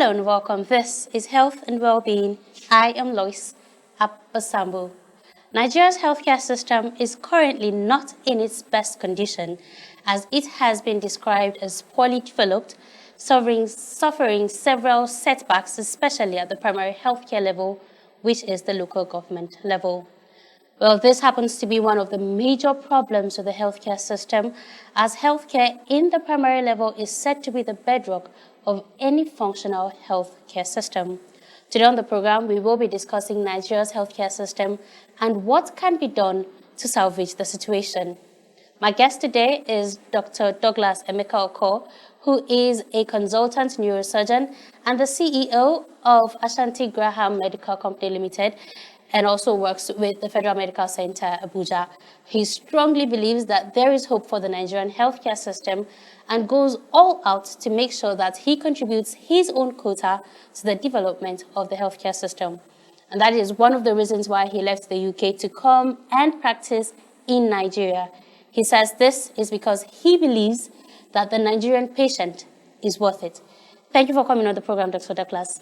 Hello and welcome. This is Health and Wellbeing. I am Lois Abasambu. Nigeria's healthcare system is currently not in its best condition, as it has been described as poorly developed, suffering several setbacks, especially at the primary healthcare level, which is the local government level. Well, this happens to be one of the major problems with the healthcare system, as healthcare in the primary level is said to be the bedrock of any functional healthcare system. Today on the program, we will be discussing Nigeria's healthcare system and what can be done to salvage the situation. My guest today is Dr. Douglas Emeka Okor, who is a consultant neurosurgeon and the CEO of Ashanti Graham Medical Company Limited, and also works with the Federal Medical Center, Abuja. He strongly believes that there is hope for the Nigerian healthcare system and goes all out to make sure that he contributes his own quota to the development of the healthcare system. And that is one of the reasons why he left the UK to come and practice in Nigeria. He says this is because he believes that the Nigerian patient is worth it. Thank you for coming on the program, Dr. Douglas.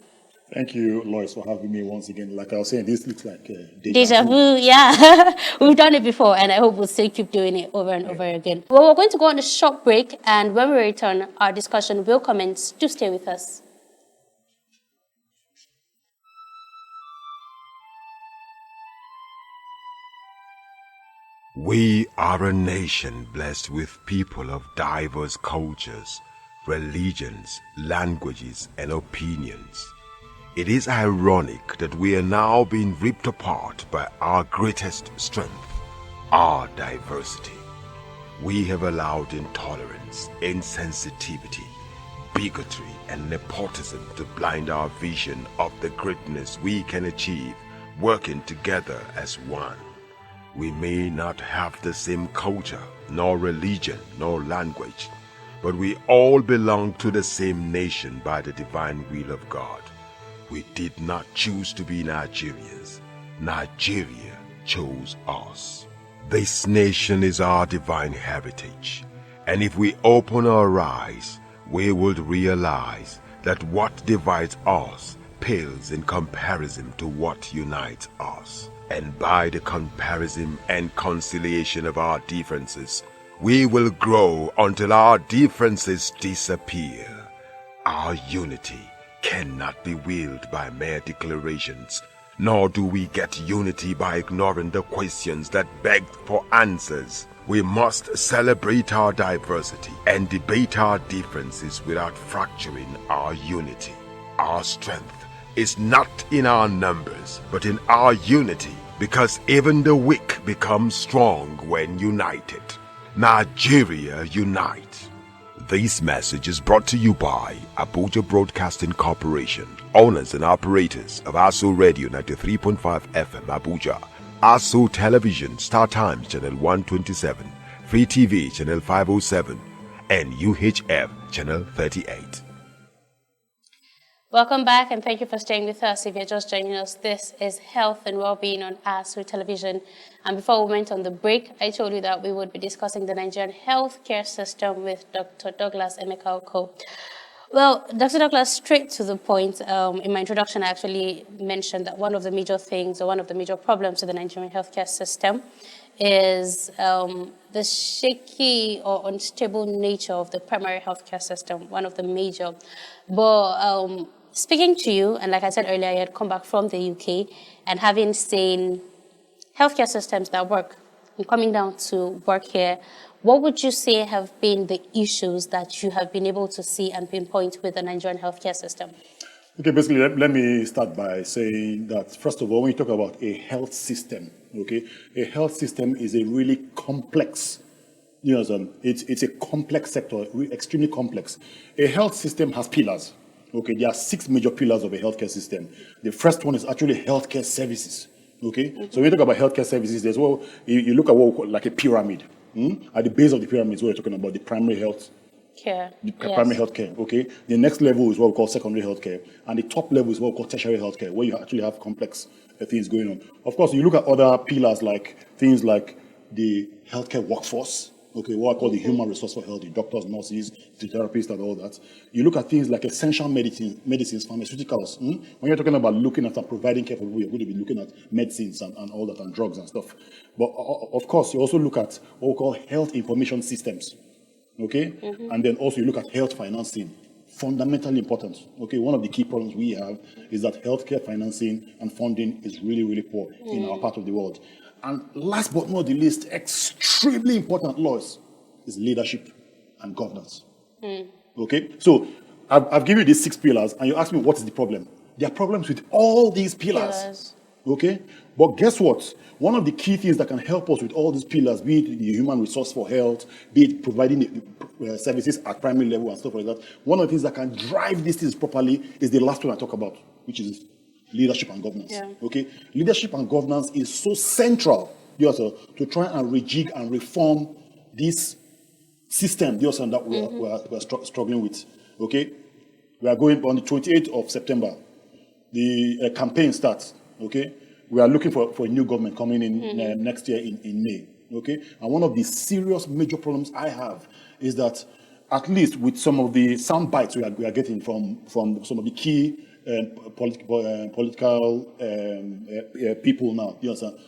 Thank you, Lois, for having me once again. Like I was saying, this looks like Deja vu, yeah. We've done it before, and I hope we'll still keep doing it over and over again. Well, we're going to go on a short break, and when we return, our discussion will commence. Do stay with us. We are a nation blessed with people of diverse cultures, religions, languages, and opinions. It is ironic that we are now being ripped apart by our greatest strength, our diversity. We have allowed intolerance, insensitivity, bigotry, and nepotism to blind our vision of the greatness we can achieve working together as one. We may not have the same culture, nor religion, nor language, but we all belong to the same nation by the divine will of God. We did not choose to be Nigerians. Nigeria chose us. This nation is our divine heritage, and if we open our eyes, we would realize that what divides us pales in comparison to what unites us. And by the comparison and conciliation of our differences, we will grow until our differences disappear. Our unity cannot be willed by mere declarations, nor do we get unity by ignoring the questions that beg for answers. We must celebrate our diversity and debate our differences without fracturing our unity. Our strength is not in our numbers, but in our unity, because even the weak become strong when united. Nigeria unite. This message is brought to you by Abuja Broadcasting Corporation, owners and operators of ASO Radio 93.5 FM Abuja, ASO Television Star Times Channel 127, Free TV Channel 507, and UHF Channel 38. Welcome back, and thank you for staying with us. If you're just joining us, this is Health and Wellbeing on ASU Television. And before we went on the break, I told you that we would be discussing the Nigerian healthcare system with Dr. Douglas Emeka Okor. Well, Dr. Douglas, straight to the point, in my introduction, I actually mentioned that one of the major things, or one of the major problems with the Nigerian healthcare system is the shaky or unstable nature of the primary healthcare system, one of the major. But speaking to you, and like I said earlier, I had come back from the UK, and having seen healthcare systems that work, and coming down to work here, what would you say have been the issues that you have been able to see and pinpoint with the Nigerian healthcare system? Okay, basically, let me start by saying that, first of all, when you talk about a health system, okay, a health system is a really complex, it's a complex sector, extremely complex. A health system has pillars. Okay, there are 6 major pillars of a healthcare system. The first one is actually healthcare services. Okay, so when you talk about healthcare services, there's you look at what we call like a pyramid. At the base of the pyramid is what we're talking about, the primary health care. Primary health care. Okay, the next level is what we call secondary health care, and the top level is what we call tertiary health care, where you actually have complex things going on. Of course, you look at other pillars like things like the healthcare workforce. okay, what I call the human resource for health, the doctors, nurses, the therapists, and all that. You look at things like essential medicines, pharmaceuticals. When you're talking about looking at and providing care for people, you're going to be looking at medicines and all that, and drugs and stuff. But of course, you also look at what we call health information systems, okay? And then also you look at health financing. Fundamentally important. Okay, one of the key problems we have is that healthcare financing and funding is really, really poor in our part of the world. And last but not the least, extremely important, Lois, is leadership and governance. Okay, so I've given you these 6 pillars, and you ask me what is the problem. There are problems with all these pillars. Okay, but guess what? One of the key things that can help us with all these pillars, be it the human resource for health, be it providing the services at primary level and stuff like that, one of the things that can drive these things properly is the last one I talk about, which is leadership and governance. Okay, leadership and governance is so central, to try and rejig and reform this system, that we're struggling with. Okay, we are going on the 28th of September. The campaign starts. Okay, we are looking for a new government coming in next year in May. Okay, and one of the serious major problems I have is that, at least with some of the sound bites we are getting from some of the key political people now, you understand?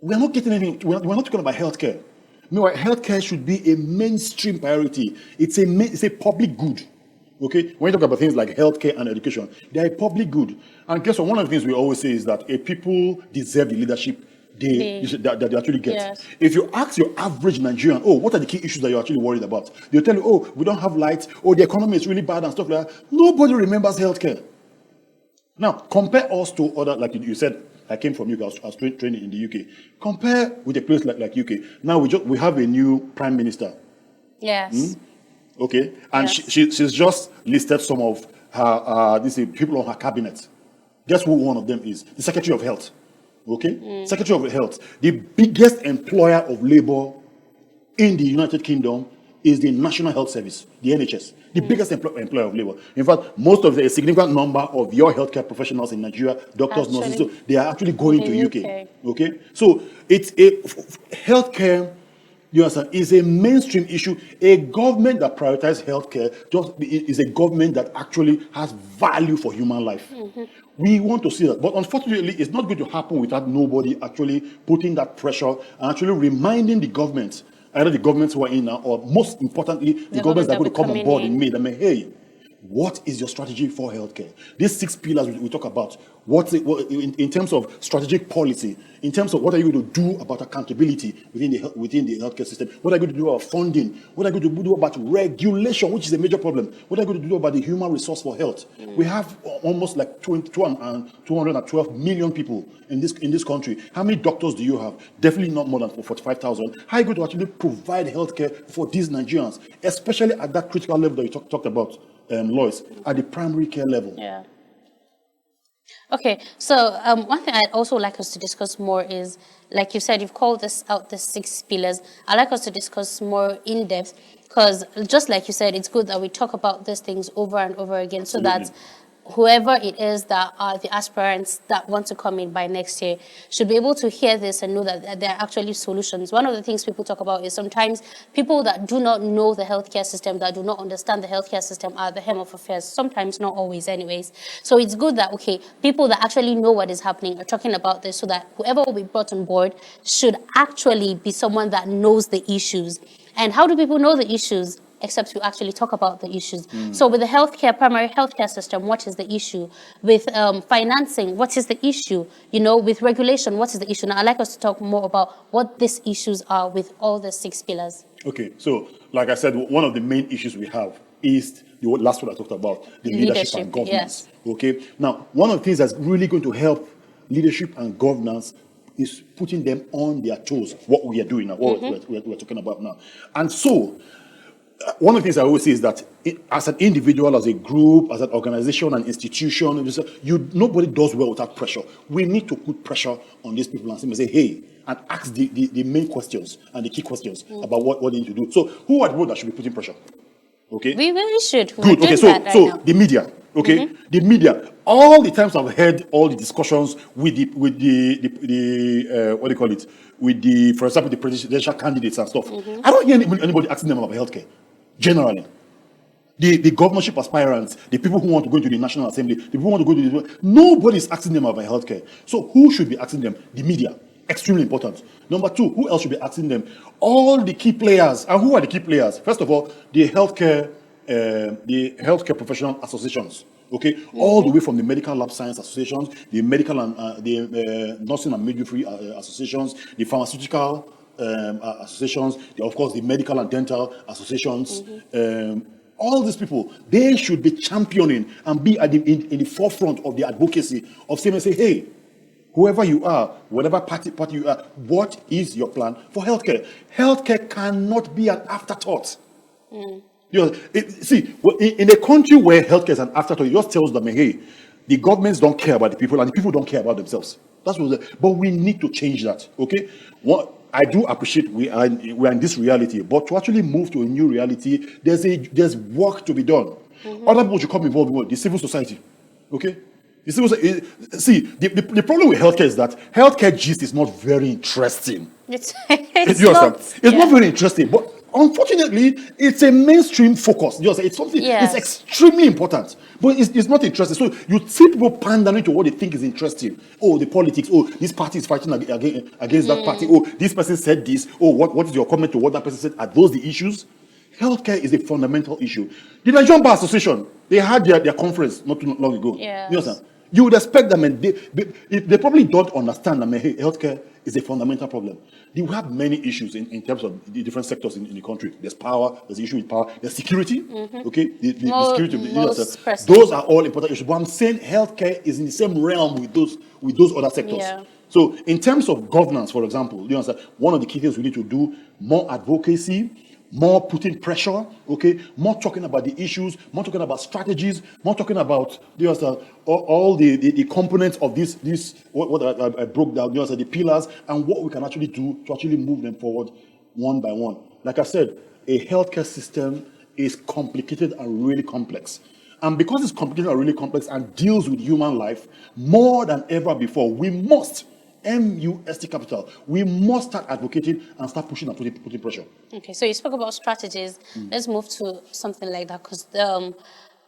We are not getting anything. We're not talking about healthcare. No, healthcare should be a mainstream priority. It's a public good. Okay, when you talk about things like healthcare and education, they are a public good. And guess what? One of the things we always say is that a people deserve the leadership that they actually get. Yes. If you ask your average Nigerian, what are the key issues that you're actually worried about? They'll tell you, we don't have light, the economy is really bad and stuff like that. Nobody remembers healthcare. Now, compare us to other, like you said, I came from UK, I was training in the UK. Compare with a place like UK. Now we have a new prime minister. Yes. Okay, and yes. she's just listed some of her people on her cabinet. Guess who one of them is? The Secretary of Health. Okay, Secretary of Health. The biggest employer of labor in the United Kingdom is the National Health Service, the NHS. The biggest employer of labor. In fact, a significant number of your healthcare professionals in Nigeria, doctors, nurses, so they are actually going to UK. Okay, so it's a healthcare. You understand? Is a mainstream issue. A government that prioritizes healthcare is a government that actually has value for human life. We want to see that, but unfortunately, it's not going to happen without nobody actually putting that pressure and actually reminding the government, either the governments who are in now, or most importantly, the governments that are going to come on board in May. I mean, hey, what is your strategy for healthcare? These 6 pillars we talk about. In terms of strategic policy, in terms of what are you going to do about accountability within the healthcare system? What are you going to do about funding? What are you going to do about regulation, which is a major problem? What are you going to do about the human resource for health? We have almost like 212 million people in this country. How many doctors do you have? Definitely not more than 45,000. How are you going to actually provide healthcare for these Nigerians, especially at that critical level that you talked about? Lois, at the primary care level. Yeah. Okay, so one thing I'd also like us to discuss more is, like you said, you've called this out the 6 pillars. I'd like us to discuss more in depth, because just like you said, it's good that we talk about these things over and over again, so that whoever it is that are the aspirants that want to come in by next year should be able to hear this and know that there are actually solutions. One of the things people talk about is sometimes people that do not know the healthcare system, that do not understand the healthcare system, are the helm of affairs. Sometimes, not always anyways. So it's good that, people that actually know what is happening are talking about this, so that whoever will be brought on board should actually be someone that knows the issues. And how do people know the issues? Except to actually talk about the issues. So with the primary healthcare system, what is the issue? With financing, what is the issue? With regulation, what is the issue? Now, I'd like us to talk more about what these issues are with all the 6 pillars. Okay, so like I said, one of the main issues we have is the last one I talked about, the leadership and governance. Yes. Okay, now, one of the things that's really going to help leadership and governance is putting them on their toes, what we are doing now, what we're talking about now. And so, one of the things I always say is that as an individual, as a group, as an organization, an institution, nobody does well without pressure. We need to put pressure on these people and say, hey, and ask the main questions and the key questions about what they need to do. So who are the people that should be putting pressure? Okay? We really should. Good. Okay, so the media. Okay, the media. All the times I've heard all the discussions with the what do you call it? With the, for example, the presidential candidates and stuff. I don't hear anybody asking them about healthcare. Generally, the governorship aspirants, the people who want to go into the National Assembly, the people who want to go to the, nobody's asking them about healthcare. So who should be asking them? The media. Extremely important. Number two, who else should be asking them? All the key players. And who are the key players? First of all, the healthcare professional associations. Okay, all the way from the medical lab science associations, the medical and the nursing and midwifery associations, the pharmaceutical associations, of course, the medical and dental associations. All these people, they should be championing and be at in the forefront of the advocacy of saying, hey, whoever you are, whatever party you are, what is your plan for healthcare? Healthcare cannot be an afterthought. You know, in a country where healthcare is an afterthought, it just tells them, hey, the governments don't care about the people and the people don't care about themselves. That's what. But we need to change that. Okay, what I do appreciate, we are in this reality, but to actually move to a new reality, there's work to be done. Other people should come involved with the civil society. Okay. The problem with healthcare is that healthcare gist is not very interesting. It's not very interesting, but unfortunately, it's a mainstream focus. It's something. Yes. It's extremely important, but it's not interesting. So you see people pandering to what they think is interesting. Oh, the politics. Oh, this party is fighting against that party. Oh, this person said this. Oh, what is your comment to what that person said? Are those the issues? Healthcare is a fundamental issue. The Nigerian Bar Association, they had their conference not too long ago. Yes. You understand? You would expect them, and they probably don't understand that healthcare is a fundamental problem. We have many issues in terms of the different sectors in the country. There's power, there's the issue with power, there's security. Okay, the security of the those are all important issues. But I'm saying healthcare is in the same realm with those other sectors. Yeah. So in terms of governance, for example, you understand, one of the key things we need to do, more advocacy, more putting pressure, okay, more talking about the issues, more talking about strategies, more talking about all the components of this what I broke down, the pillars, and what we can actually do to actually move them forward one by one. Like I said, a healthcare system is complicated and really complex. And because it's complicated and really complex and deals with human life more than ever before, we must MUST capital. We must start advocating and start pushing and putting pressure. Okay, so you spoke about strategies. Let's move to something like that, because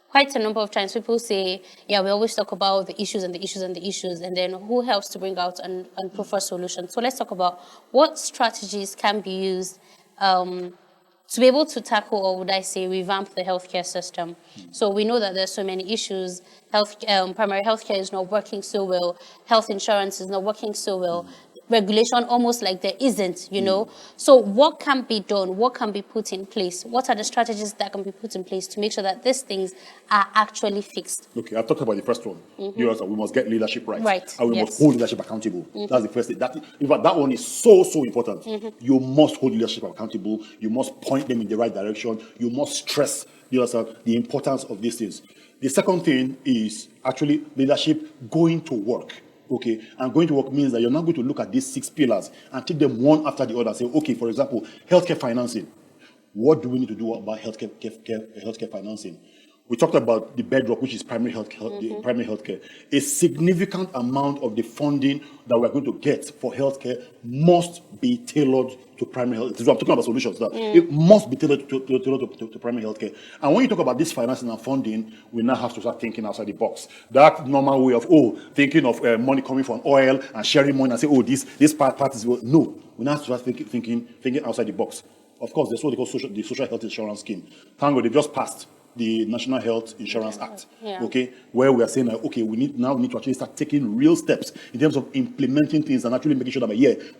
quite a number of times people say, yeah, we always talk about the issues and the issues and the issues, and then who helps to bring out and prefer solutions. So let's talk about what strategies can be used to be able to tackle, or would I say, revamp the healthcare system. So we know that there's so many issues. Primary healthcare is not working so well. Health insurance is not working so well. Regulation almost like there isn't, you know. So what can be done? What can be put in place? What are the strategies that can be put in place to make sure that these things are actually fixed? Okay, I've talked about the first one. We must get leadership right. Right. And we must hold leadership accountable. That's the first thing. In fact, that one is so important. You must hold leadership accountable. You must point them in the right direction. You must stress the importance of these things. The second thing is actually leadership going to work. Okay, and going to work means that you're not going to look at these 6 pillars and take them one after the other and say, okay, for example, healthcare financing. What do we need to do about healthcare financing? We talked about the bedrock, which is primary healthcare. A significant amount of the funding that we're going to get for healthcare must be tailored to primary health. I'm talking about solutions. It must be tailored to primary healthcare. And when you talk about this financing and funding, we now have to start thinking outside the box. That normal way of thinking of money coming from oil and sharing money and say, this part is no. We now have to start thinking outside the box. Of course, there's what they call the social health insurance scheme. Thank God, they've just passed the National Health Insurance Act, okay, where we are saying that, okay, we need to actually start taking real steps in terms of implementing things and actually making sure that,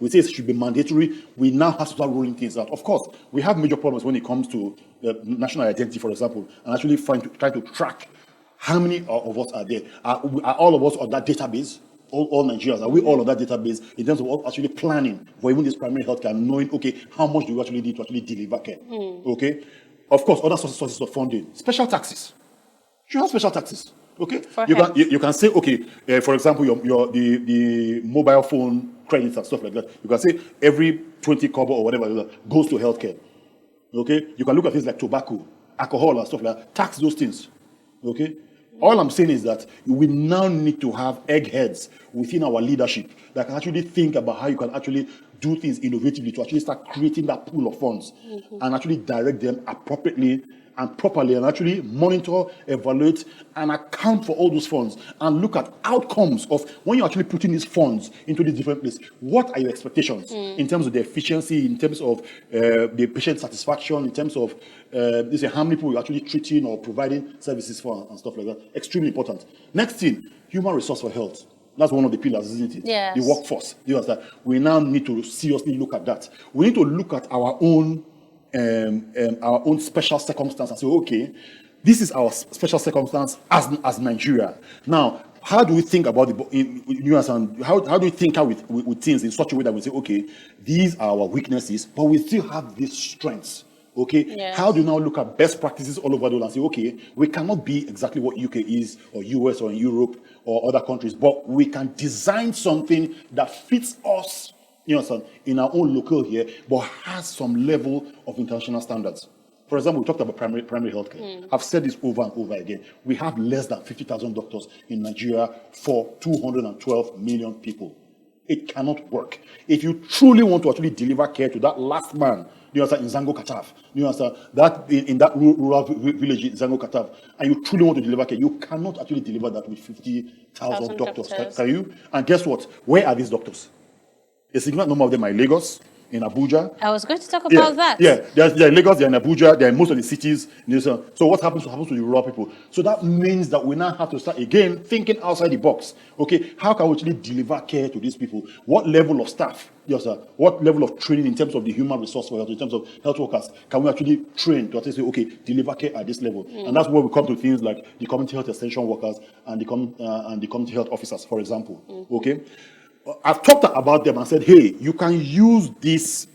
we say it should be mandatory. We now have to start rolling things out. Of course, we have major problems when it comes to national identity, for example, and actually try to track how many of us are there. Are all of us on that database? All Nigerians, are we all on that database in terms of actually planning for even this primary health care, knowing, okay, how much do we actually need to actually deliver care? Okay? Of course, other sources of funding, special taxes. You have special taxes, okay? You can say, okay, for example, the mobile phone credits and stuff like that. You can say every 20 kobo or whatever goes to healthcare, okay? You can look at things like tobacco, alcohol and stuff like that. Tax those things, okay? All I'm saying is that we now need to have eggheads within our leadership that can actually think about how you can actually do things innovatively to actually start creating that pool of funds and actually direct them appropriately and properly and actually monitor, evaluate, and account for all those funds and look at outcomes of when you're actually putting these funds into these different places. What are your expectations in terms of the efficiency, in terms of the patient satisfaction, in terms of how many people you're actually treating or providing services for and stuff like that? Extremely important. Next thing, human resource for health. That's one of the pillars, isn't it? Yes. The workforce. You understand? We now need to seriously look at that. We need to look at our own special circumstance and say, okay, this is our special circumstance as Nigeria. Now, how do we think about how do we think out with things in such a way that we say, okay, these are our weaknesses, but we still have these strengths. Okay, yes. How do you now look at best practices all over the world and say, okay, we cannot be exactly what UK is or US or in Europe or other countries, but we can design something that fits us, in our own local here, but has some level of international standards. For example, we talked about primary health care. I've said this over and over again. We have less than 50,000 doctors in Nigeria for 212 million people. It cannot work. If you truly want to actually deliver care to that last man, in Zango Katav, that in that rural village in Zango Katav, and you truly want to deliver care, you cannot actually deliver that with 50,000 doctors. Can you? And guess what? Where are these doctors? A significant number of them are in Lagos, in Abuja. I was going to talk about that. Yeah, they're in Lagos, they're in Abuja, they're in most of the cities. So what happens to the rural people? So that means that we now have to start again thinking outside the box. Okay, how can we actually deliver care to these people? What level of staff? Yes, sir. What level of training in terms of the human resource for health, in terms of health workers, can we actually train to actually say, okay, deliver care at this level? And that's where we come to things like the community health extension workers and the community health officers, for example. Okay. I've talked about them and said, hey, you can use these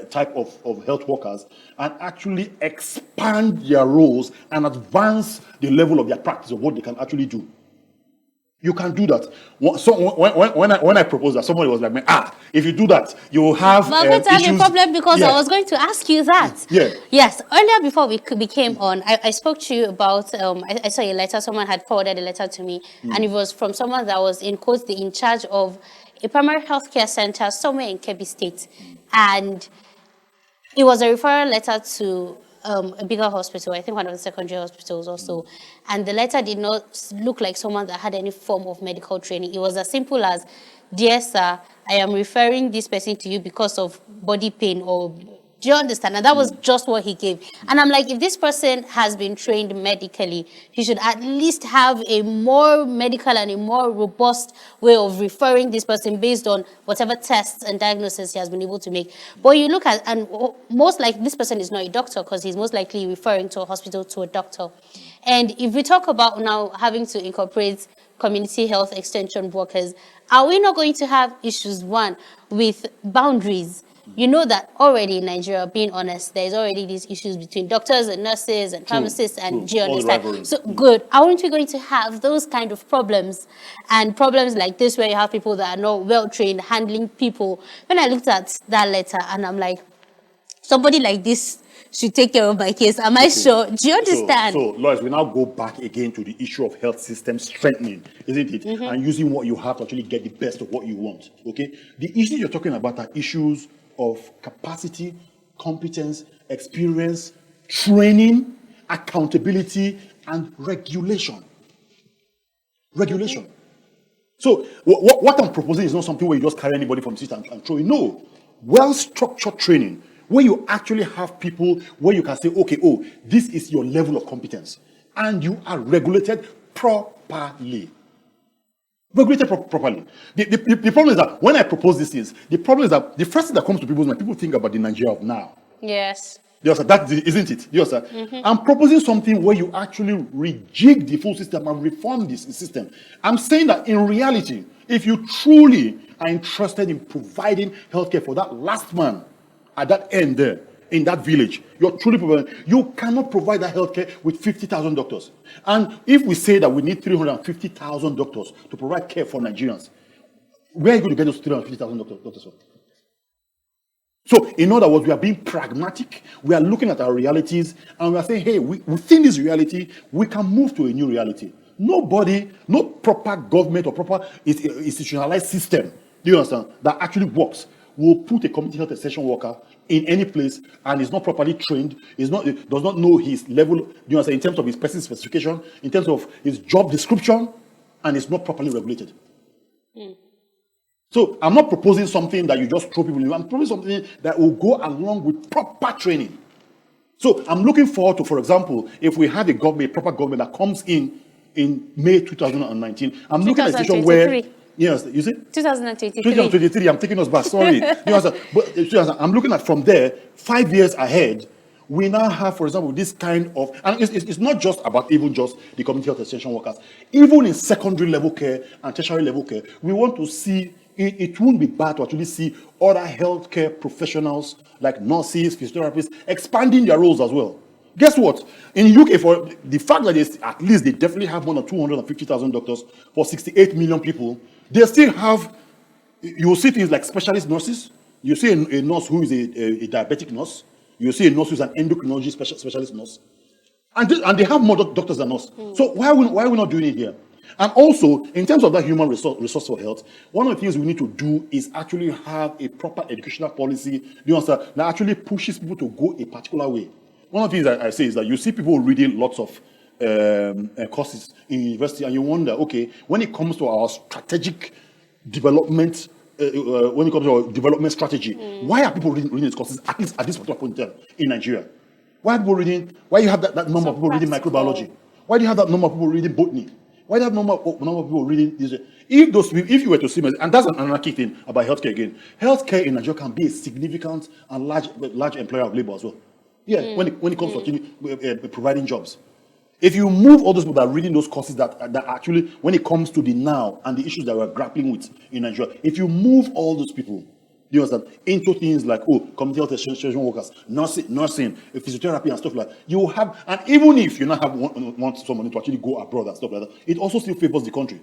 type of health workers and actually expand their roles and advance the level of their practice of what they can actually do. You can do that. So when I proposed that, somebody was like, if you do that, you will have But I'm going to have a problem because I was going to ask you that. Yeah. Yes. Earlier, before we came on, I spoke to you about, I saw a letter, someone had forwarded a letter to me, and it was from someone that was, in quotes, in charge of a primary healthcare center somewhere in Kebbi State. And it was a referral letter to a bigger hospital, I think one of the secondary hospitals also. And the letter did not look like someone that had any form of medical training. It was as simple as, dear sir, I am referring this person to you because of body pain or... Do you understand? And that was just what he gave. And I'm like, if this person has been trained medically, he should at least have a more medical and a more robust way of referring this person based on whatever tests and diagnoses he has been able to make. But you look at, and most likely this person is not a doctor because he's most likely referring to a hospital to a doctor. And if we talk about now having to incorporate community health extension workers, are we not going to have issues, one, with boundaries? You know that already in Nigeria, being honest, there's already these issues between doctors and nurses and pharmacists and do you understand? So good. Aren't we going to have those kind of problems and problems like this where you have people that are not well trained handling people? When I looked at that letter and I'm like, somebody like this should take care of my case. Am I sure? Do you understand? So, Lois, we now go back again to the issue of health system strengthening, isn't it? And using what you have to actually get the best of what you want. Okay? The issues you're talking about are issues of capacity, competence, experience, training, accountability, and regulation. Regulation. So what I'm proposing is not something where you just carry anybody from the seat and throw it. No. Well-structured training, where you actually have people where you can say, okay, this is your level of competence. And you are regulated properly. Regulated properly. The problem is that when I propose these things, the problem is that the first thing that comes to people's mind, people think about the Nigeria of now. Yes. Yes, sir. That isn't it? Yes, sir. I'm proposing something where you actually rejig the full system and reform this system. I'm saying that in reality, if you truly are interested in providing healthcare for that last man at that end there, in that village, you're truly providing. You cannot provide that healthcare with 50,000 doctors. And if we say that we need 350,000 doctors to provide care for Nigerians, where are you going to get those 350,000 doctors from? So, in other words, we are being pragmatic. We are looking at our realities and we are saying, hey, within this reality, we can move to a new reality. Nobody, no proper government or proper institutionalized system, do you understand, that actually works, will put a community health extension worker in any place and is not properly trained, does not know his level, do you understand, in terms of his person specification, in terms of his job description, and is not properly regulated. So I'm not proposing something that you just throw people in. I'm proposing something that will go along with proper training. So I'm looking forward to, for example, if we have a proper government that comes in May 2019, I'm looking at a situation where, yes, you see? 2023. 2023, I'm taking us back, sorry. But I'm looking at from there, 5 years ahead, we now have, for example, this kind of, and it's not just about even just the community health extension workers, even in secondary level care and tertiary level care, we want to see, it won't be bad to actually see other healthcare professionals like nurses, physiotherapists, expanding their roles as well. Guess what? In UK, for the fact that at least they definitely have more than 250,000 doctors for 68 million people, they still have, you will see things like specialist nurses. You see a nurse who is a diabetic nurse. You see a nurse who is an endocrinology specialist nurse. And they have more doctors than us. So why are we not doing it here? And also, in terms of that human resource for health, one of the things we need to do is actually have a proper educational policy, you understand, that actually pushes people to go a particular way. One of the things that I say is that you see people reading lots of courses in university, and you wonder, okay, when it comes to our strategic development, when it comes to our development strategy, why are people reading these courses, at least at this particular point in time in Nigeria? Why are people reading, why you have that number of people reading microbiology? Why do you have that number of people reading botany? Why do you have number of people reading this? If you were to see, and that's another key thing about healthcare again, healthcare in Nigeria can be a significant and large employer of labor as well. Yeah, when it comes to providing jobs. If you move all those people that are reading those courses that actually, when it comes to the now and the issues that we're grappling with in Nigeria, if you move all those people, you understand, into things like, community health extension workers, nursing, physiotherapy and stuff like that, you have, and even if you not want someone to actually go abroad and stuff like that, it also still favors the country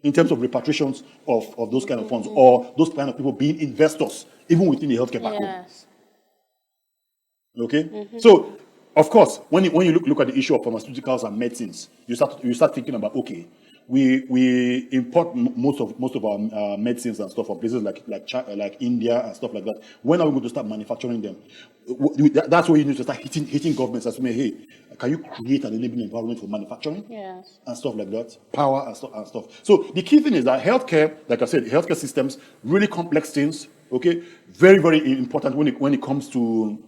in terms of repatriations of those kind of funds or those kind of people being investors, even within the healthcare backbone. Yes. Okay? So, of course, when you look at the issue of pharmaceuticals and medicines, you start thinking about, okay, we import most of our medicines and stuff from places like India and stuff like that. When are we going to start manufacturing them? That's where you need to start hitting governments and saying, hey, can you create an enabling environment for manufacturing? Yes. And stuff like that, power and stuff. So the key thing is that healthcare, like I said, healthcare systems, really complex things. Okay, very, very important when it comes to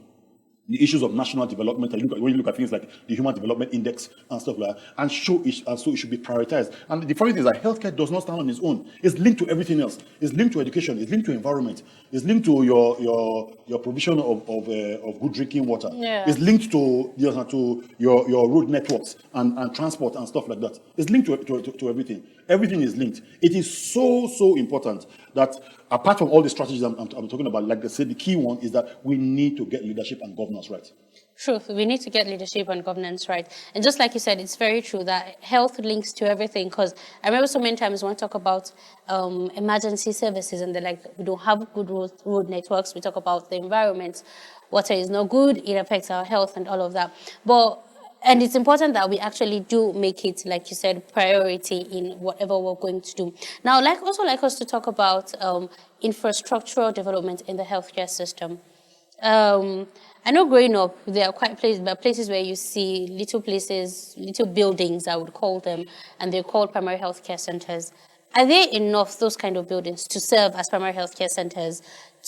the issues of national development, and when you look at things like the Human Development Index and stuff like that, and so it should be prioritized. And the funny thing is that healthcare does not stand on its own. It's linked to everything else. It's linked to education. It's linked to environment. It's linked to your provision of good drinking water. Yeah. It's linked to your road networks and transport and stuff like that. It's linked to everything. Everything is linked. It is so important that apart from all the strategies I'm talking about, like I said, the key one is that we need to get leadership and governance right. True. We need to get leadership and governance right. And just like you said, it's very true that health links to everything. Because I remember so many times when we talk about emergency services and we don't have good road networks. We talk about the environment. Water is not good. It affects our health and all of that. And it's important that we actually do make it, like you said, priority in whatever we're going to do. Now, like us to talk about infrastructural development in the healthcare system. I know growing up, there are places where you see little buildings, I would call them, and they're called primary healthcare centers. Are there enough, those kind of buildings, to serve as primary healthcare centers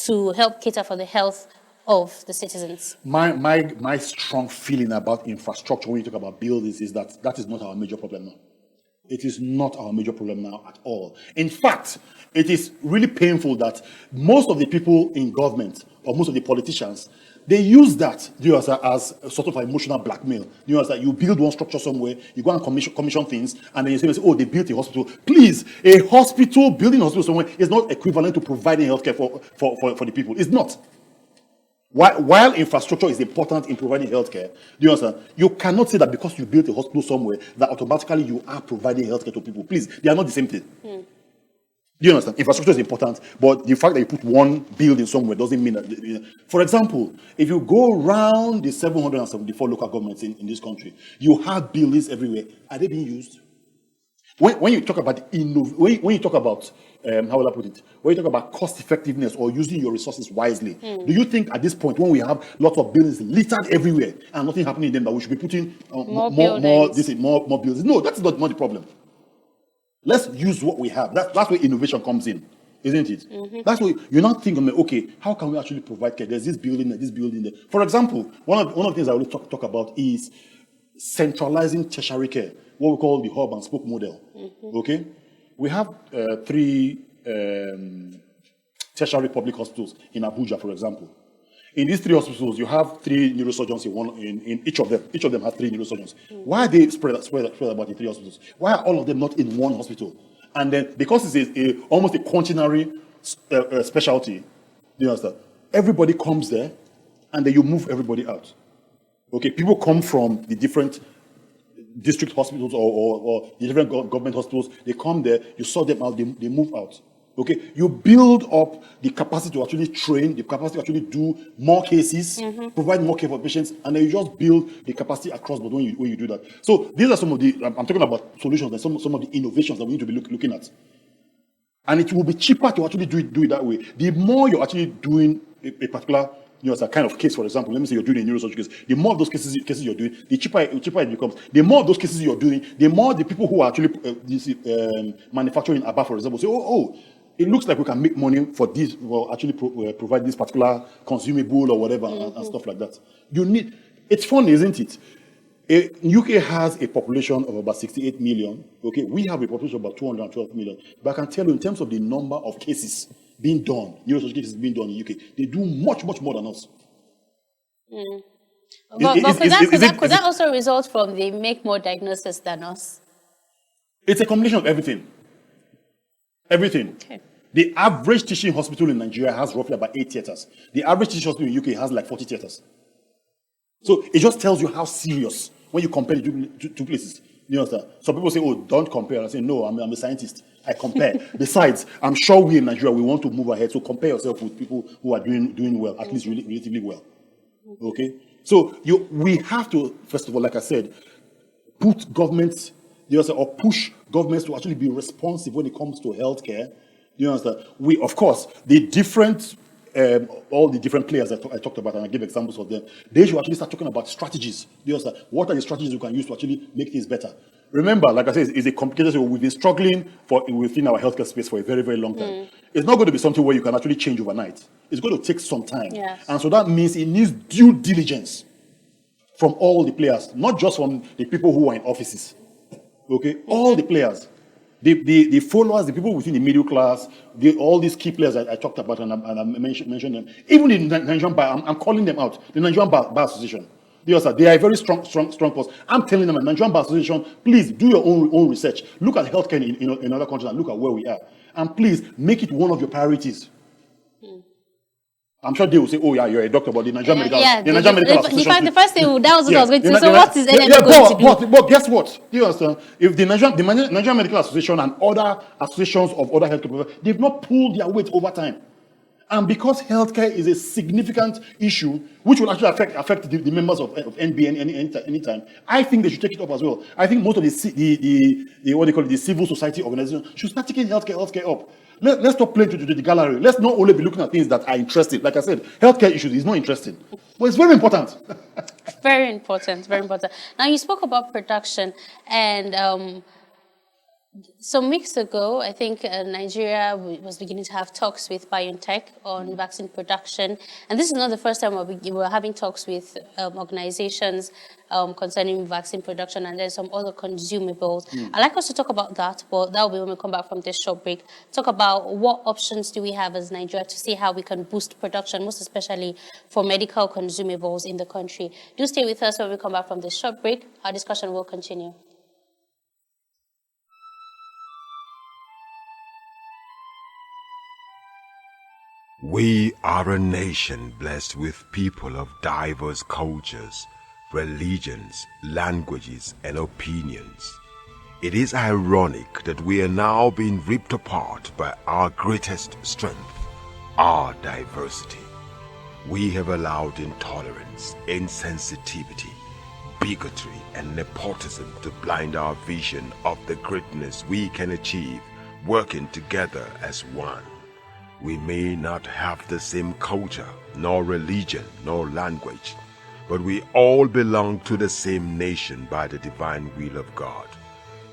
to help cater for the health of the citizens? My strong feeling about infrastructure when you talk about buildings is that is not our major problem now. It is not our major problem now at all. In fact, it is really painful that most of the people in government or most of the politicians, they use that as a sort of emotional blackmail. You build one structure somewhere, you go and commission things, and then you say, oh, they built a hospital. Please, a hospital, building a hospital somewhere is not equivalent to providing healthcare for the people. It's not. While infrastructure is important in providing healthcare, do you understand? You cannot say that because you built a hospital somewhere that automatically you are providing healthcare to people. Please, they are not the same thing. Do you understand? Infrastructure is important, but the fact that you put one building somewhere doesn't mean that. For example, if you go around the 774 local governments in this country, you have buildings everywhere. Are they being used? When you talk about when you talk about how will I put it? When you talk about cost effectiveness or using your resources wisely, do you think at this point when we have lots of buildings littered everywhere and nothing happening in them that we should be putting More buildings. more buildings? No, that's not the problem. Let's use what we have. That's where innovation comes in, isn't it? That's where you're not thinking, okay, how can we actually provide care? There's this building there. For example, one of the things I always talk about is centralizing tertiary care, what we call the hub and spoke model. Okay, we have 3 tertiary public hospitals in Abuja, for example. In these 3 hospitals, you have 3 neurosurgeons in each of them. Each of them has 3 neurosurgeons. Why are they spread about the 3 hospitals? Why are all of them not in one hospital? And then, because it's almost a quaternary specialty, do you understand? Everybody comes there, and then you move everybody out. Okay, people come from the different district hospitals or the different government hospitals. They come there, you sort them out, they move out. Okay, you build up the capacity to actually train, the capacity to actually do more cases, provide more care for patients, and then you just build the capacity across board when you do that. So these are some of the, I'm talking about solutions and some of the innovations that we need to be looking at. And it will be cheaper to actually do it that way. The more you're actually doing a particular, as a kind of case, for example, let me say you're doing a neurosurgery case, the more of those cases you're doing, the cheaper it becomes. The more of those cases you're doing, the more the people who are actually manufacturing ABBA, for example, say, it looks like we can make money for this, or actually provide this particular consumable or whatever, and stuff like that. It's fun, isn't it? UK has a population of about 68 million. Okay, we have a population of about 212 million. But I can tell you, in terms of the number of cases being done, neurosurgery cases being done in the UK, they do much, much more than us. Could that also result from they make more diagnosis than us? It's a combination of everything. Everything. Okay. The average teaching hospital in Nigeria has roughly about 8 theaters. The average teaching hospital in the UK has like 40 theaters. So it just tells you how serious when you compare the two places. You understand? Some people say, don't compare. I say, no, I'm a scientist. I compare. Besides, I'm sure we in Nigeria, we want to move ahead. So compare yourself with people who are doing well, at least relatively well. Okay? So we have to, first of all, like I said, put governments, or push governments to actually be responsive when it comes to healthcare. You understand? Of course, all the different players I talked about, and I gave examples of them, they should actually start talking about strategies. You understand? What are the strategies you can use to actually make things better? Remember, like I said, it's a complicated thing. We've been struggling within our healthcare space for a very, very long time. It's not going to be something where you can actually change overnight. It's going to take some time. Yes. And so that means it needs due diligence from all the players, not just from the people who are in offices. Okay? All the players. The followers, the people within the middle class, all these key players I talked about and I mentioned them. Even the Nigerian Bar, I'm calling them out. The Nigerian Bar Association. They are a very strong force. I'm telling them, Nigerian Bar Association, please do your own research. Look at healthcare in other countries and look at where we are. And please make it one of your priorities. I'm sure they will say, you're a doctor, but the Nigerian Medical Association. The first thing, that was what I was going to say. So what is NMA going to do? But guess what? Do you understand? If the Nigerian Medical Association and other associations of other healthcare providers, they've not pulled their weight over time. And because healthcare is a significant issue, which will actually affect the members of NB anytime, I think they should take it up as well. I think most of the civil society organizations should start taking healthcare up. Let's stop playing to the gallery. Let's not only be looking at things that are interesting. Like I said, healthcare issues is not interesting, but it's very important. Very important, very important. Now, you spoke about production, and some weeks ago, I think Nigeria was beginning to have talks with BioNTech on vaccine production. And this is not the first time we're having talks with organizations concerning vaccine production and then some other consumables. I'd like us to talk about that, but that will be when we come back from this short break. Talk about what options do we have as Nigeria to see how we can boost production, most especially for medical consumables in the country. Do stay with us when we come back from this short break. Our discussion will continue. We are a nation blessed with people of diverse cultures, religions, languages, and opinions. It is ironic that we are now being ripped apart by our greatest strength, our diversity. We have allowed intolerance, insensitivity, bigotry, and nepotism to blind our vision of the greatness we can achieve working together as one. We may not have the same culture, nor religion, nor language, but we all belong to the same nation by the divine will of God.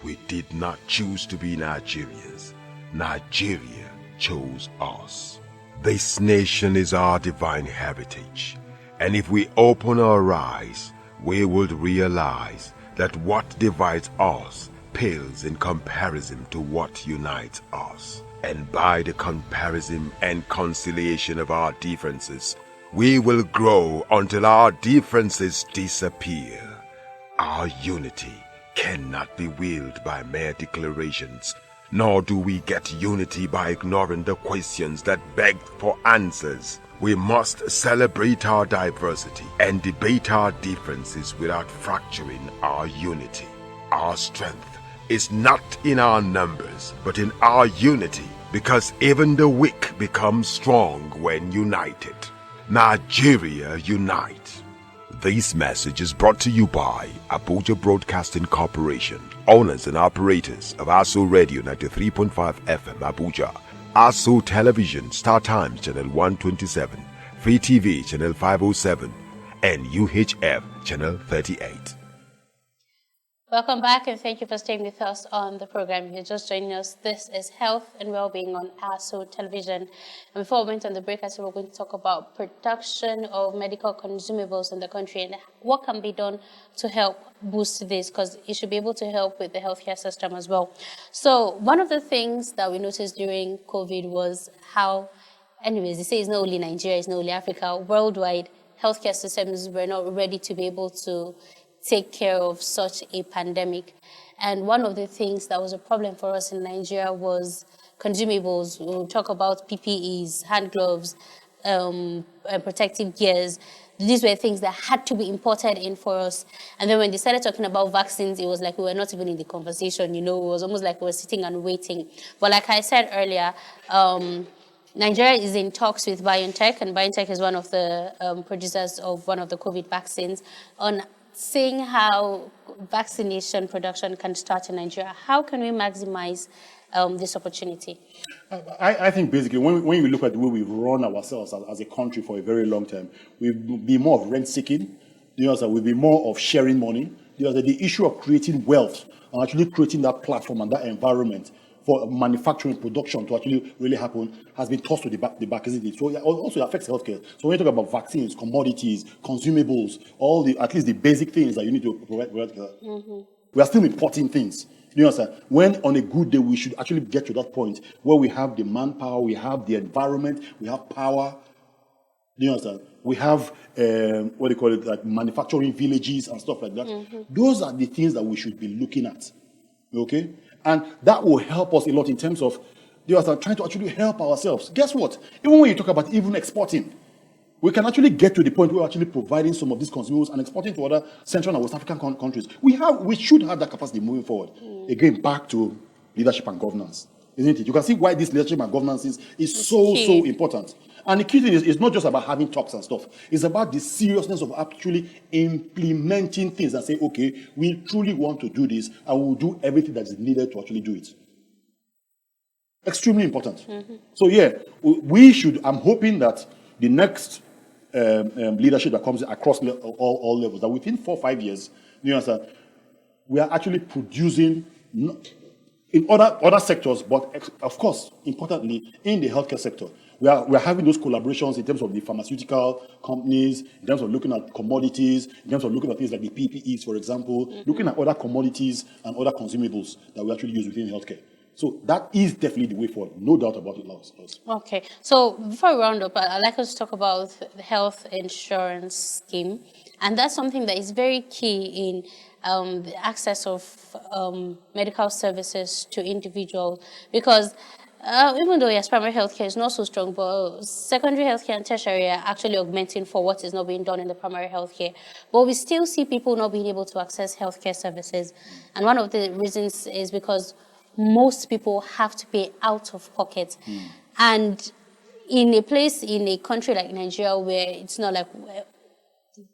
We did not choose to be Nigerians. Nigeria chose us. This nation is our divine heritage, and if we open our eyes, we would realize that what divides us pales in comparison to what unites us. And by the comparison and conciliation of our differences, we will grow until our differences disappear. Our unity cannot be willed by mere declarations, nor do we get unity by ignoring the questions that beg for answers. We must celebrate our diversity and debate our differences without fracturing our unity. Our strength is not in our numbers, but in our unity, because even the weak become strong when united. Nigeria unite. This message is brought to you by Abuja Broadcasting Corporation, owners and operators of ASO Radio 93.5 FM Abuja, ASO Television Star Times Channel 127, Free TV Channel 507, and UHF Channel 38. Welcome back, and thank you for staying with us on the program. If you're just joining us, this is Health and Wellbeing on ASO Television. And before we went on the break, I said we're going to talk about production of medical consumables in the country and what can be done to help boost this, because it should be able to help with the healthcare system as well. So one of the things that we noticed during COVID was how, anyways, they say it's not only Nigeria, it's not only Africa, worldwide, healthcare systems were not ready to be able to take care of such a pandemic. And one of the things that was a problem for us in Nigeria was consumables. We'll talk about PPEs, hand gloves, protective gears. These were things that had to be imported in for us. And then when they started talking about vaccines, it was like we were not even in the conversation, it was almost like we were sitting and waiting. But like I said earlier, Nigeria is in talks with BioNTech, and BioNTech is one of the producers of one of the COVID vaccines, on seeing how vaccination production can start in Nigeria. How can we maximize this opportunity? I think basically when you look at the way we've run ourselves as a country for a very long time, we've been more of rent seeking. We've been more of sharing money. The issue of creating wealth and actually creating that platform and that environment for manufacturing production to actually really happen has been tossed to the back, isn't it? So it also affects healthcare. So when you talk about vaccines, commodities, consumables, at least the basic things that you need to provide for healthcare, we are still importing things. When on a good day we should actually get to that point where we have the manpower, we have the environment, we have power. We have like manufacturing villages and stuff like that. Those are the things that we should be looking at. Okay? And that will help us a lot in terms of trying to actually help ourselves. Guess what? Even when you talk about even exporting, we can actually get to the point where we're actually providing some of these consumables and exporting to other Central and West African countries. We should have that capacity moving forward. Again, back to leadership and governance, isn't it? You can see why this leadership and governance is so important. And the key thing is not just about having talks and stuff. It's about the seriousness of actually implementing things and say, okay, we truly want to do this and we'll do everything that is needed to actually do it. Extremely important. So we should, I'm hoping that the next leadership that comes across all levels, that within 4 or 5 years, we are actually producing in other sectors, but of course, importantly, in the healthcare sector. We are having those collaborations in terms of the pharmaceutical companies, in terms of looking at commodities, in terms of looking at things like the PPEs, for example, looking at other commodities and other consumables that we actually use within healthcare. So that is definitely the way forward, no doubt about it, Lars. Okay, so before we round up, I'd like us to talk about the health insurance scheme. And that's something that is very key in the access of medical services to individuals, because Even though yes, primary healthcare is not so strong, but secondary healthcare and tertiary are actually augmenting for what is not being done in the primary healthcare. But we still see people not being able to access healthcare services. And one of the reasons is because most people have to pay out of pocket. And in a country like Nigeria, where it's not like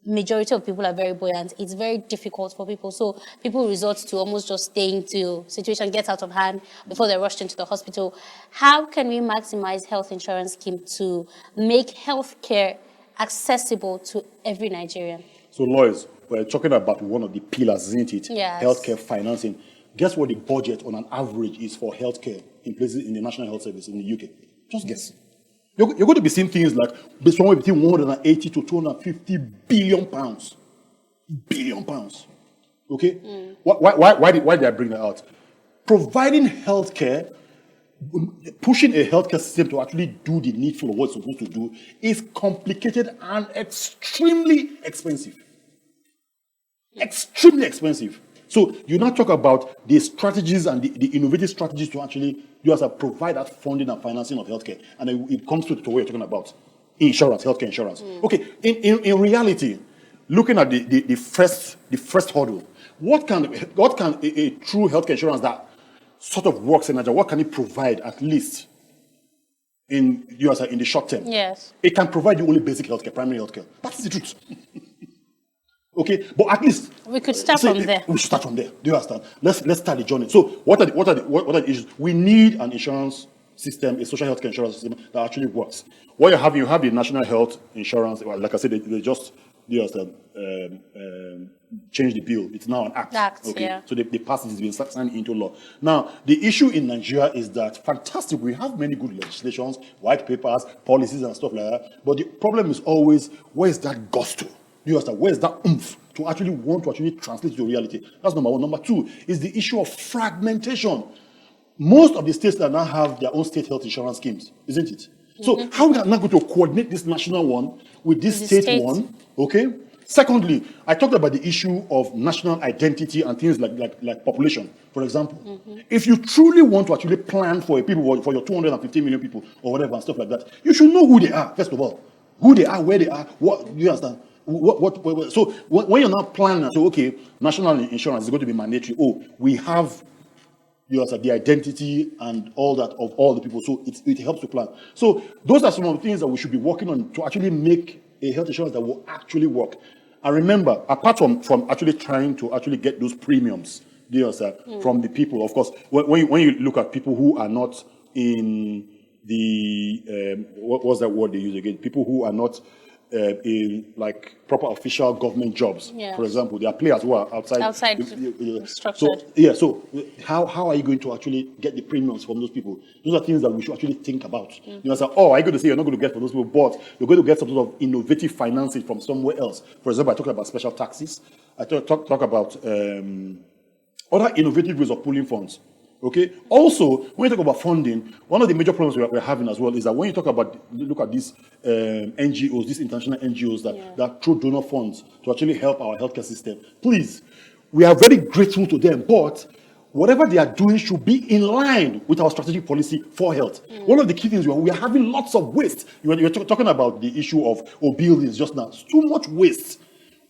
majority of people are very buoyant, it's very difficult for people. So people resort to almost just staying till situation gets out of hand before they're rushed into the hospital. How can we maximize health insurance scheme to make healthcare accessible to every Nigerian? So, Lois, we're talking about one of the pillars, isn't it? Yes. Healthcare financing. Guess what the budget on an average is for healthcare in places in the National Health Service in the UK? Just guess. You're going to be seeing things like somewhere between 180 to 250 billion pounds. Billion pounds. Okay? Why did I bring that out? Providing healthcare, pushing a healthcare system to actually do the needful of what it's supposed to do is complicated and extremely expensive. Extremely expensive. So you now talk about the strategies and the innovative strategies to actually provide that funding and financing of healthcare. And it comes to what you're talking about. Insurance, healthcare insurance. Okay, in reality, looking at the first hurdle, what can a true healthcare insurance that sort of works in Nigeria, what can it provide at least in the short term? Yes. It can provide you only basic healthcare, primary healthcare. That's the truth. Okay, but at least we could start from there. We should start from there. Do you understand? Let's start the journey. So what are the issues? We need an insurance system, a social health care insurance system that actually works. What you have the national health insurance. Well, like I said, they just change the bill. It's now an act. Okay, yeah. So they passed it. It's been signed into law. Now the issue in Nigeria is that fantastic. We have many good legislations, white papers, policies, and stuff like that. But the problem is always, where is that gusto? You understand? Where's that oomph to actually translate to reality? That's number one. Number two is the issue of fragmentation. Most of the states that now have their own state health insurance schemes, isn't it? So how we are now going to coordinate this national one with this state one? Okay. Secondly, I talked about the issue of national identity and things like population, for example. If you truly want to actually plan for for your 250 million people or whatever and stuff like that, you should know who they are first of all, who they are, where they are. What you understand? So when you're not planning, so okay, national insurance is going to be mandatory. Oh, we have the identity and all that of all the people. So it helps to plan. So those are some of the things that we should be working on to actually make a health insurance that will actually work. And remember, apart from actually trying to actually get those premiums, from the people, of course, when you look at people who are not in the what was that word they use again? People who are not in like proper official government jobs, for example, there are players who are outside structured. So how are you going to actually get the premiums from those people? Those are things that we should actually think about. Are you going to say you're not going to get from those people, but you're going to get some sort of innovative financing from somewhere else? For example, I talked about special taxes. I talk about other innovative ways of pooling funds. Okay. Also, when you talk about funding, one of the major problems we're having as well is that when you look at these NGOs, these international NGOs that throw donor funds to actually help our healthcare system, please, we are very grateful to them, but whatever they are doing should be in line with our strategic policy for health. One of the key things we are having lots of waste. You're talking about the issue of buildings just now. It's too much waste.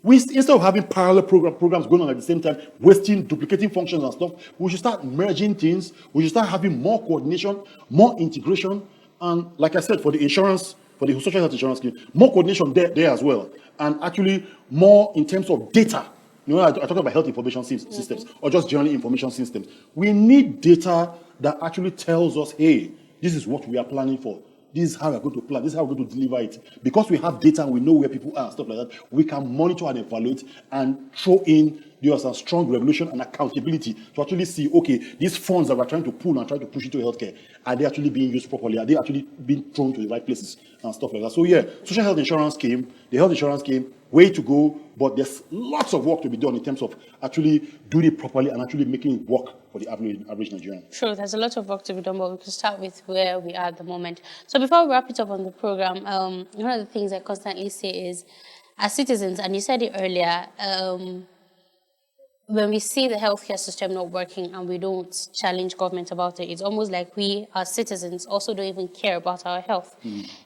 Instead of having parallel programs going on at the same time, wasting, duplicating functions and stuff, we should start merging things. We should start having more coordination, more integration, and like I said, for the insurance, for the social health insurance scheme, more coordination there as well, and actually more in terms of data. I talk about health information systems or just generally information systems. We need data that actually tells us, hey, this is what we are planning for. This is how we're going to plan. This is how we're going to deliver it. Because we have data and we know where people are and stuff like that, we can monitor and evaluate and throw in some strong regulation and accountability to actually see, okay, these funds that we're trying to pull and trying to push into healthcare, are they actually being used properly? Are they actually being thrown to the right places and stuff like that? So yeah, social health insurance scheme, the health insurance scheme, way to go, but there's lots of work to be done in terms of actually doing it properly and actually making it work for the average Nigerian. True, there's a lot of work to be done, but we can start with where we are at the moment. So before we wrap it up on the program, one of the things I constantly say is, as citizens, and you said it earlier, when we see the healthcare system not working and we don't challenge government about it, it's almost like we as citizens also don't even care about our health.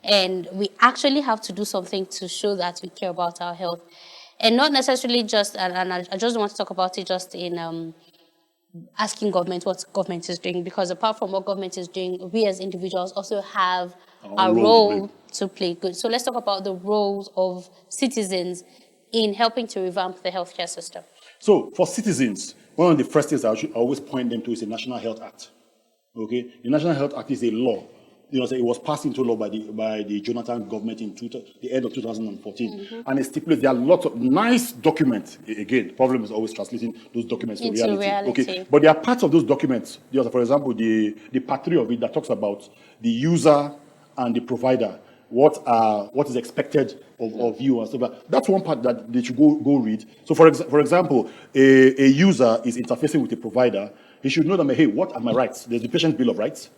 And we actually have to do something to show that we care about our health. And not necessarily just, and I just want to talk about it just in asking government what government is doing, because apart from what government is doing, we as individuals also have Our a role to role to play. Good. So let's talk about the roles of citizens in helping to revamp the healthcare system. So for citizens, one of the first things I always point them to is the National Health Act. Okay, the National Health Act is a law. You know, so it was passed into law by the Jonathan government in the end of 2014, and it stipulates there are lots of nice documents. Again, the problem is always translating those documents to Into reality. Okay, but there are parts of those documents. For example, the part 3 of it that talks about the user and the provider. What is expected of you and stuff like that. That's one part that they should go read. So for example, a user is interfacing with a provider. He should know that, hey, what are my rights? There's the Patient Bill of Rights.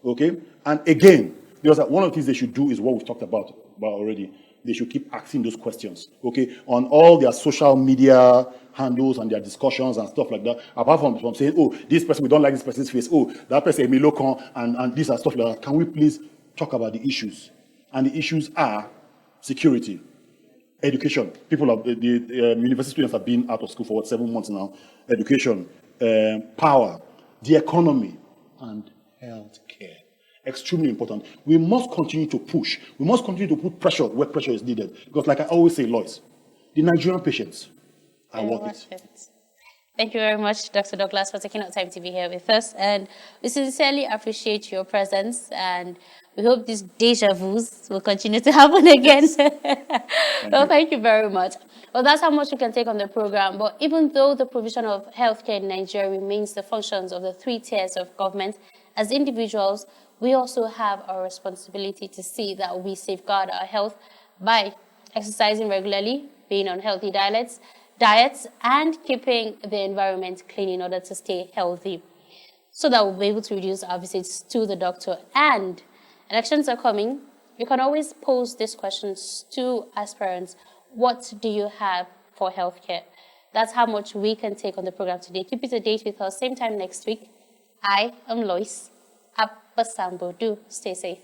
Okay? And again, one of the things they should do is what we've talked about already. They should keep asking those questions, okay, on all their social media handles and their discussions and stuff like that. Apart from saying, oh, this person, we don't like this person's face. Oh, that person, Emilokon, and these are stuff like that. Can we please talk about the issues? And the issues are security, education. People have the university students have been out of school for 7 months now. Education, power, the economy, and healthcare. Extremely important. We must continue to push. We must continue to put pressure where pressure is needed. Because, like I always say, Lois, the Nigerian patients are worth it. Thank you very much, Dr. Douglas, for taking out time to be here with us. And we sincerely appreciate your presence. And we hope these deja vus will continue to happen again. Thank you very much. Well, that's how much we can take on the program. But even though the provision of healthcare in Nigeria remains the functions of the 3 tiers of government, as individuals, we also have a responsibility to see that we safeguard our health by exercising regularly, being on healthy diets, and keeping the environment clean in order to stay healthy, so that we'll be able to reduce our visits to the doctor. And elections are coming. You can always pose these questions to aspirants. What do you have for healthcare? That's how much we can take on the program today. Keep it a date with us, same time next week. I am Lois Apasambo. Do stay safe.